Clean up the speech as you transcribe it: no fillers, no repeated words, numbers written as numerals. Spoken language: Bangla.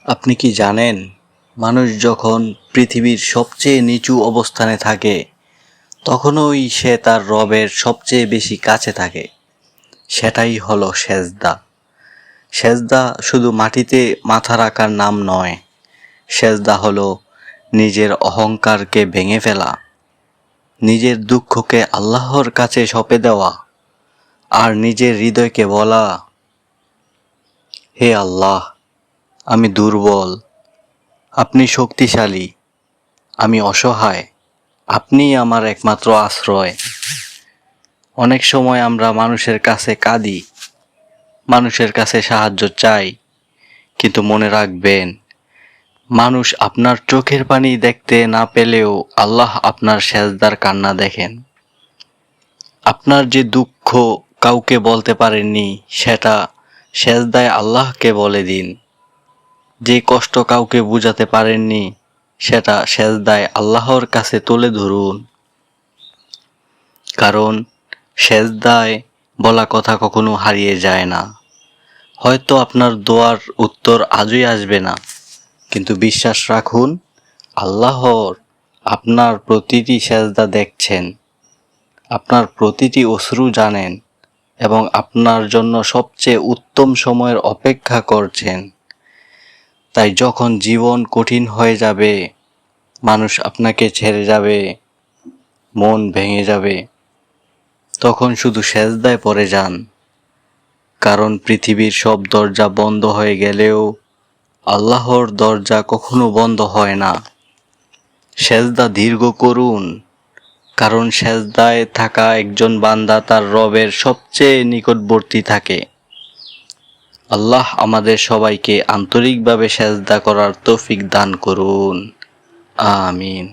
আপনি কি জানেন, মানুষ যখন পৃথিবীর সবচেয়ে নিচু অবস্থানে থাকে তখনই সে তার রবের সবচেয়ে বেশি কাছে থাকে। সেটাই হলো সেজদা। সেজদা শুধু মাটিতে মাথা রাখার নাম নয়, সেজদা হলো নিজের অহংকারকে ভেঙে ফেলা, নিজের দুঃখকে আল্লাহর কাছে সঁপে দেওয়া, আর নিজের হৃদয়কে বলা, হে আল্লাহ, আমি দুর্বল, আপনি শক্তিশালী, আমি অসহায়, আপনিই আমার একমাত্র আশ্রয়। অনেক সময় আমরা মানুষের কাছে কাঁদি, মানুষের কাছে সাহায্য চাই, কিন্তু মনে রাখবেন, মানুষ আপনার চোখের পানি দেখতে না পেলেও আল্লাহ আপনার সেজদার কান্না দেখেন। আপনার যে দুঃখ কাউকে বলতে পারেননি, সেটা সেজদায় আল্লাহকে বলে দিন। যে কষ্ট কাউকে বুঝাতে পারেননি, সেটা সেজদায় আল্লাহর কাছে তুলে ধরুন। কারণ সেজদায় বলা কথা কখনো হারিয়ে যায় না। হয়তো আপনার দোয়ার উত্তর আজই আসবে না, কিন্তু বিশ্বাস রাখুন, আল্লাহর আপনার প্রতিটি সেজদা দেখছেন, আপনার প্রতিটি অশ্রু জানেন এবং আপনার জন্য সবচেয়ে উত্তম সময়ের অপেক্ষা করছেন। তাই যখন জীবন কঠিন হয়ে যাবে, মানুষ আপনাকে ছেড়ে যাবে, মন ভেঙে যাবে, তখন শুধু সেজদায় পড়ে যান। কারণ পৃথিবীর সব দরজা বন্ধ হয়ে গেলেও আল্লাহর দরজা কখনো বন্ধ হয় না। সেজদা দীর্ঘ করুন, কারণ সেজদায় থাকা একজন বান্দা তার রবের সবচেয়ে নিকটবর্তী থাকে। আল্লাহ আমাদের সবাইকে আন্তরিকভাবে সেজদা করার তৌফিক দান করুন। আমিন।